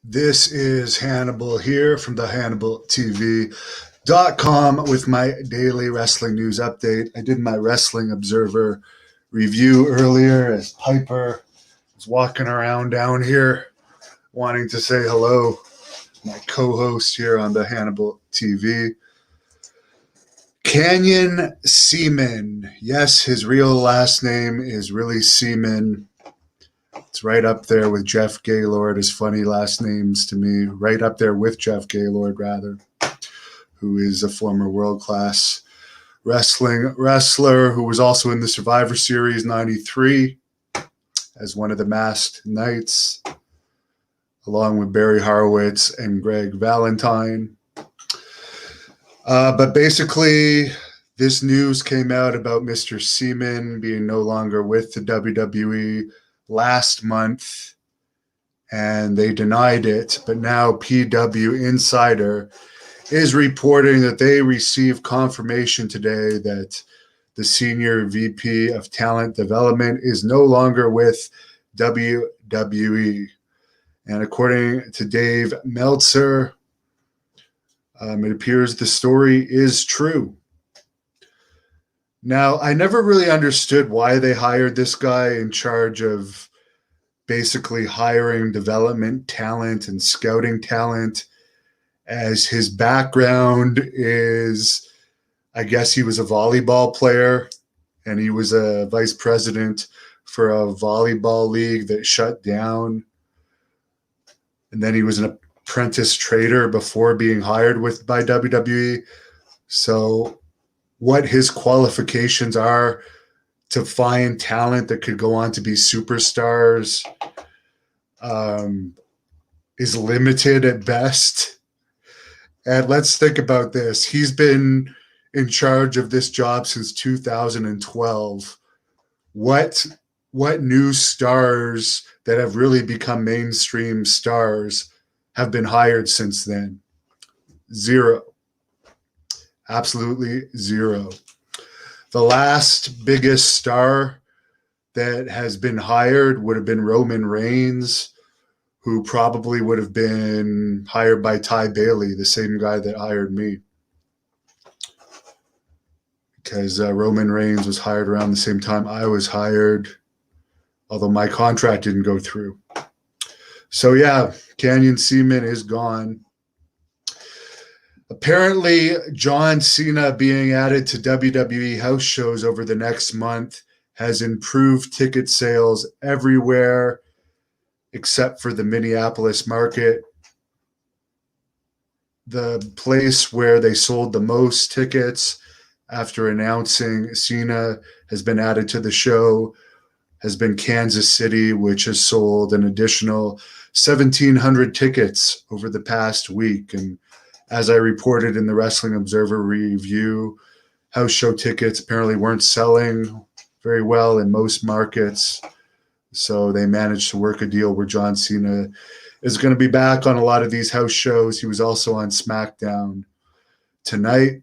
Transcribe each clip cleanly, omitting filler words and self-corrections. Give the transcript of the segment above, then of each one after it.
This is Hannibal here from the HannibalTV.com with my daily wrestling news update. I did my Wrestling Observer review earlier as Piper was walking around down here wanting to say hello. My co-host here on the Hannibal TV. Canyon Seaman. Yes, his real last name is really Seaman. It's right up there with Jeff Gaylord, his funny last names to me. Right up there with Jeff Gaylord, rather, who is a former world-class wrestler who was also in the Survivor Series 93 as one of the masked knights, along with Barry Horowitz and Greg Valentine. But basically, this news came out about Mr. Seaman being no longer with the WWE last month, and they denied it. But now PW Insider is reporting that they received confirmation today that the senior VP of talent development is no longer with WWE. And according to Dave Meltzer, it appears the story is true. Now, I never really understood why they hired this guy in charge of basically hiring development talent and scouting talent, as his background is, I guess he was a volleyball player and he was a vice president for a volleyball league that shut down. And then he was an apprentice trader before being hired by WWE. So what his qualifications are to find talent that could go on to be superstars is limited at best. And let's think about this. He's been in charge of this job since 2012. What new stars that have really become mainstream stars have been hired since then? Zero. Absolutely zero. The last biggest star that has been hired would have been Roman Reigns, who probably would have been hired by Ty Bailey, the same guy that hired me. Because Roman Reigns was hired around the same time I was hired, although my contract didn't go through. So yeah, Canyon Seaman is gone. Apparently, John Cena being added to WWE house shows over the next month has improved ticket sales everywhere except for the Minneapolis market. The place where they sold the most tickets after announcing Cena has been added to the show has been Kansas City, which has sold an additional 1,700 tickets over the past week. And as I reported in the Wrestling Observer review, house show tickets apparently weren't selling very well in most markets. So they managed to work a deal where John Cena is going to be back on a lot of these house shows. He was also on SmackDown tonight.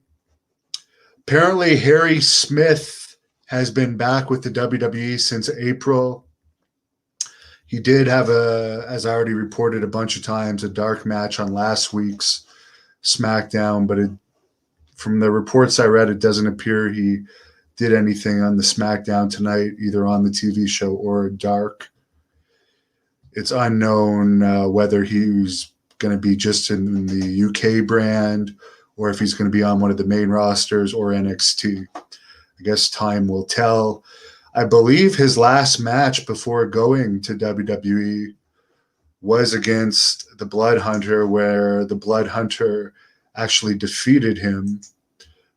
Apparently, Harry Smith has been back with the WWE since April. He did have as I already reported a bunch of times, a dark match on last week's SmackDown, but from the reports I read, it doesn't appear he did anything on the SmackDown tonight, either on the TV show or dark. It's unknown whether he's going to be just in the UK brand or if he's going to be on one of the main rosters or NXT. I guess time will tell. I believe his last match before going to WWE was against the Blood Hunter, where the Blood Hunter actually defeated him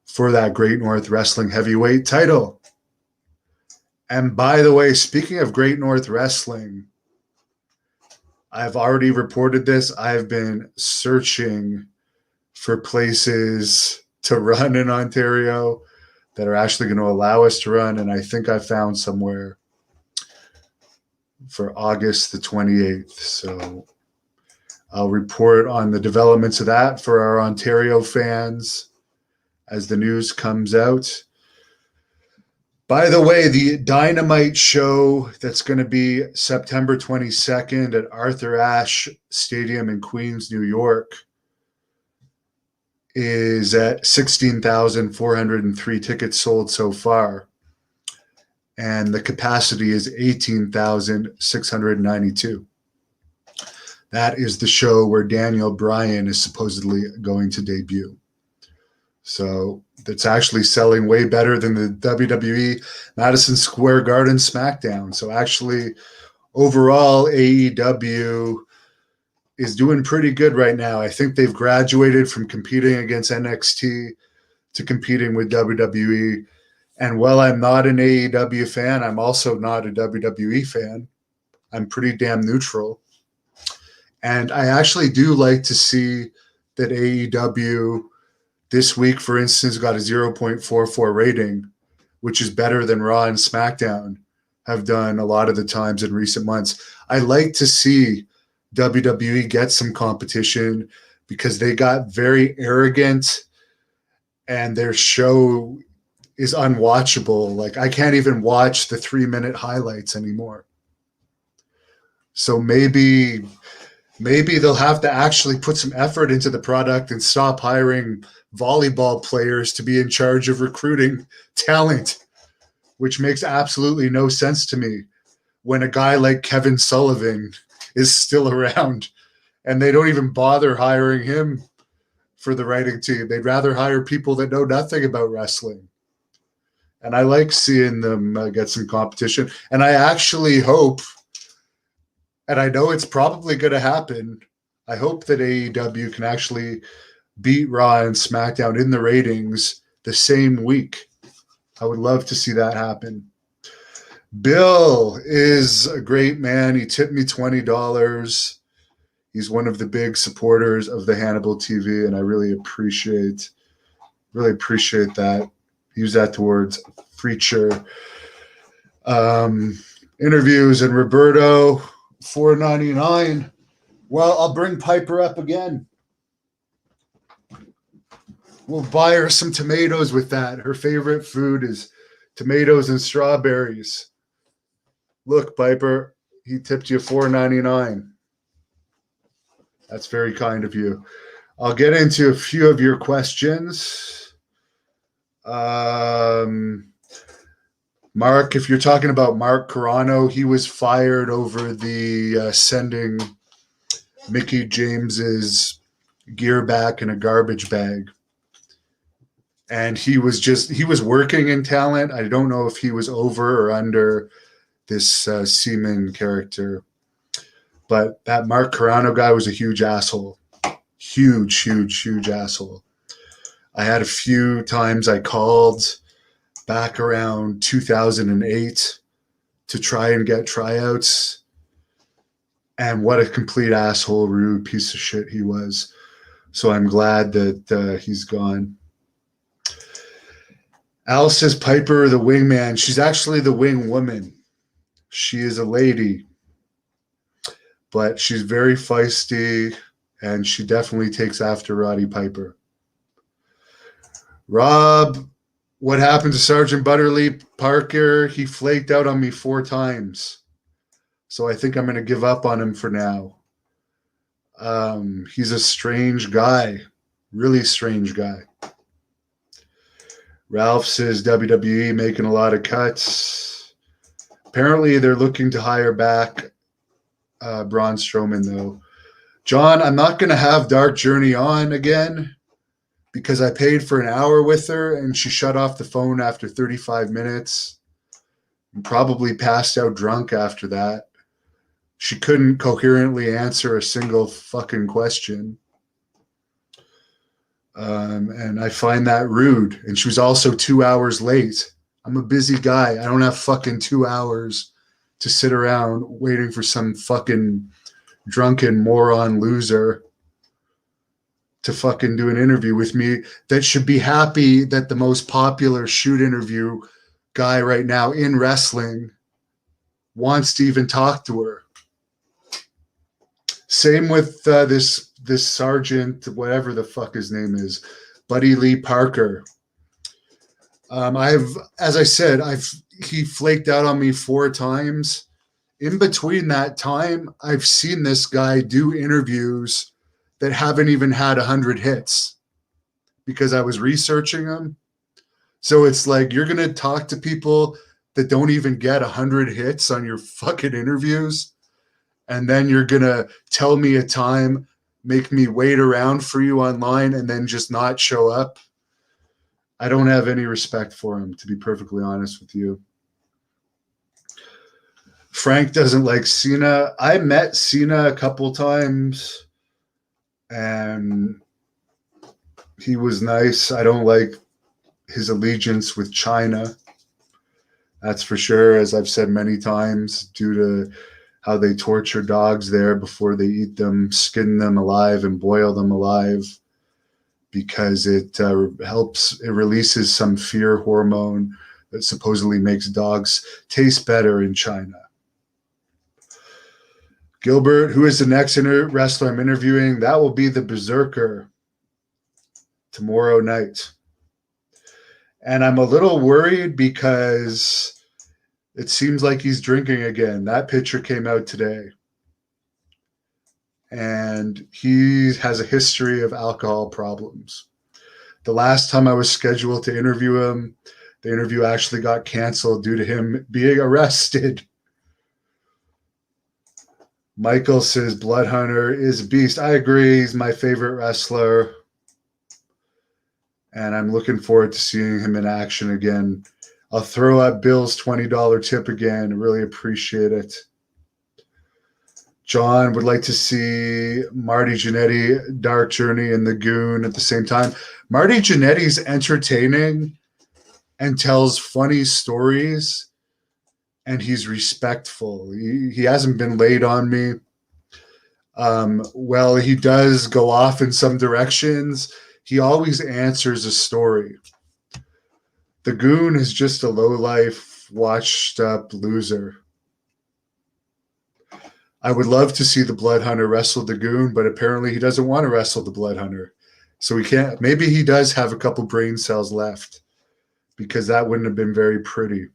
for that Great North Wrestling heavyweight title. And by the way, speaking of Great North Wrestling, I've already reported this. I've been searching for places to run in Ontario that are actually going to allow us to run, and I think I found somewhere for August the 28th. So I'll report on the developments of that for our Ontario fans as the news comes out. By the way, the Dynamite show that's going to be September 22nd at Arthur Ashe Stadium in Queens, New York, is at 16,403 tickets sold so far. And the capacity is 18,692. That is the show where Daniel Bryan is supposedly going to debut. So that's actually selling way better than the WWE Madison Square Garden SmackDown. So actually, overall, AEW is doing pretty good right now. I think they've graduated from competing against NXT to competing with WWE. And while I'm not an AEW fan, I'm also not a WWE fan. I'm pretty damn neutral. And I actually do like to see that AEW this week, for instance, got a 0.44 rating, which is better than Raw and SmackDown have done a lot of the times in recent months. I like to see WWE get some competition because they got very arrogant and their show is unwatchable. Like, I can't even watch the 3-minute highlights anymore. So maybe they'll have to actually put some effort into the product and stop hiring volleyball players to be in charge of recruiting talent, which makes absolutely no sense to me when a guy like Kevin Sullivan is still around and they don't even bother hiring him for the writing team. They'd rather hire people that know nothing about wrestling. And I like seeing them get some competition. And I actually hope, and I know it's probably going to happen, I hope that AEW can actually beat Raw and SmackDown in the ratings the same week. I would love to see that happen. Bill is a great man. He tipped me $20. He's one of the big supporters of the Hannibal TV, and I really appreciate that. Use that towards future interviews. And Roberto, $4.99. Well, I'll bring Piper up again. We'll buy her some tomatoes with that. Her favorite food is tomatoes and strawberries. Look, Piper, he tipped you $4.99. That's very kind of you. I'll get into a few of your questions. Mark, if you're talking about Mark Carano, he was fired over the sending Mickey James's gear back in a garbage bag. And he was working in talent. I don't know if he was over or under this Seaman character. But that Mark Carano guy was a huge asshole. Huge, huge, huge asshole. I had a few times I called back around 2008 to try and get tryouts. And what a complete asshole, rude piece of shit he was. So I'm glad that he's gone. Al says Piper, the wingman. She's actually the wing woman. She is a lady, but she's very feisty, and she definitely takes after Roddy Piper. Rob, what happened to Sergeant Butterleap Parker? He flaked out on me 4 times. So I think I'm going to give up on him for now. He's a strange guy. Really strange guy. Ralph says WWE making a lot of cuts. Apparently they're looking to hire back Braun Strowman, though. John, I'm not going to have Dark Journey on again because I paid for an hour with her and she shut off the phone after 35 minutes and probably passed out drunk after that. She couldn't coherently answer a single fucking question. And I find that rude. And she was also 2 hours late. I'm a busy guy. I don't have fucking 2 hours to sit around waiting for some fucking drunken moron loser to fucking do an interview with me that should be happy that the most popular shoot interview guy right now in wrestling wants to even talk to her. Same with this sergeant, whatever the fuck his name is, Buddy Lee Parker. As I said, he flaked out on me 4 times. In between that time, I've seen this guy do interviews that haven't even had 100 hits because I was researching them. So it's like you're going to talk to people that don't even get 100 hits on your fucking interviews. And then you're going to tell me a time, make me wait around for you online, and then just not show up. I don't have any respect for him, to be perfectly honest with you. Frank doesn't like Cena. I met Cena a couple times, and he was nice. I don't like his allegiance with China. That's for sure, as I've said many times, due to how they torture dogs there before they eat them, skin them alive and boil them alive, because it releases some fear hormone that supposedly makes dogs taste better in China. Gilbert, who is the next wrestler I'm interviewing? That will be the Berserker tomorrow night. And I'm a little worried because it seems like he's drinking again. That picture came out today. And he has a history of alcohol problems. The last time I was scheduled to interview him, the interview actually got canceled due to him being arrested. Michael says Blood Hunter is a beast. I agree. He's my favorite wrestler. And I'm looking forward to seeing him in action again. I'll throw out Bill's $20 tip again. Really appreciate it. John would like to see Marty Jannetty, Dark Journey, and the Goon at the same time. Marty Jannetty's entertaining and tells funny stories, and he's respectful. He hasn't been laid on me. Well, he does go off in some directions. He always answers a story. The Goon is just a low-life, washed-up loser. I would love to see the Blood Hunter wrestle the Goon, but apparently he doesn't want to wrestle the Blood Hunter. So he can't. Maybe he does have a couple brain cells left, because that wouldn't have been very pretty.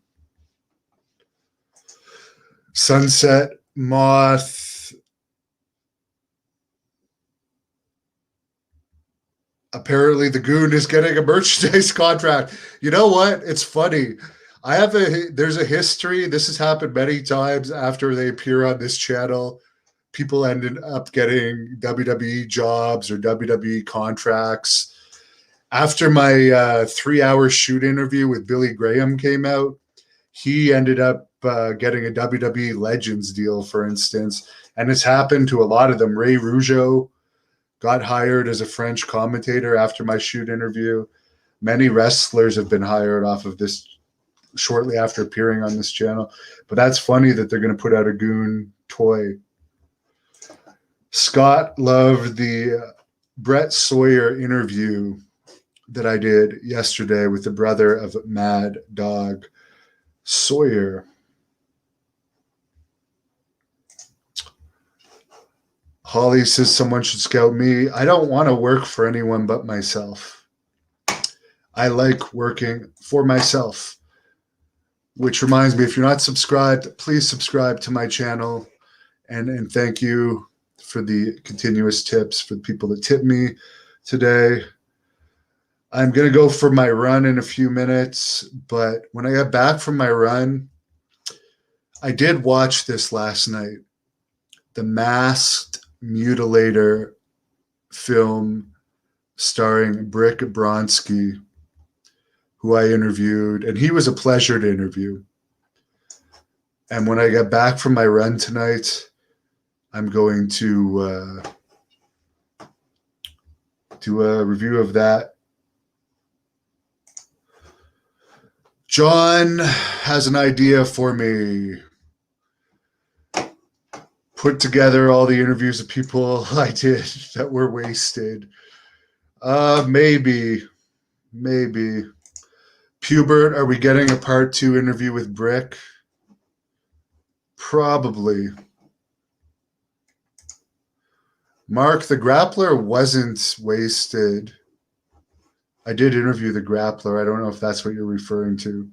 Sunset Moth. Apparently the Goon is getting a merchandise contract. You know what? It's funny. There's a history. This has happened many times after they appear on this channel. People ended up getting WWE jobs or WWE contracts. After my 3-hour shoot interview with Billy Graham came out, he ended up getting a WWE Legends deal, for instance. And it's happened to a lot of them. Ray Rougeau got hired as a French commentator after my shoot interview. Many wrestlers have been hired off of this shortly after appearing on this channel. But that's funny that they're going to put out a Goon toy. Scott loved the Brett Sawyer interview that I did yesterday with the brother of Mad Dog Sawyer. Holly says someone should scout me. I don't want to work for anyone but myself. I like working for myself. Which reminds me, if you're not subscribed, please subscribe to my channel. And thank you for the continuous tips for the people that tip me today. I'm going to go for my run in a few minutes. But when I got back from my run, I did watch this last night. The Masked Mutilator film starring Brick Bronski, who I interviewed, and he was a pleasure to interview. And when I get back from my run tonight, I'm going to do a review of that. John has an idea for me. Put together all the interviews of people I did that were wasted. Maybe. Pubert, are we getting a part 2 interview with Brick? Probably. Mark, the Grappler wasn't wasted. I did interview the grappler. I don't know if that's what you're referring to.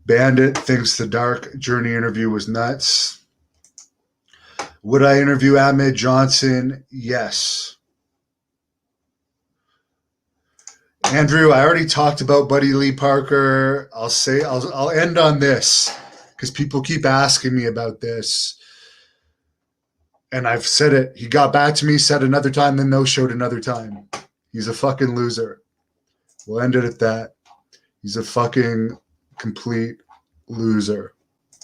Bandit thinks the Dark Journey interview was nuts. Would I interview Ahmed Johnson? Yes. Andrew, I already talked about Buddy Lee Parker. I'll end on this because people keep asking me about this. And I've said it. He got back to me, said another time, then no-showed another time. He's a fucking loser. We'll end it at that. He's a fucking complete loser.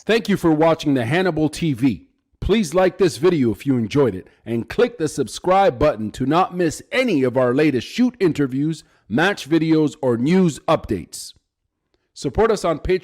Thank you for watching the Hannibal TV. Please like this video if you enjoyed it and click the subscribe button to not miss any of our latest shoot interviews, match videos, or news updates. Support us on Patreon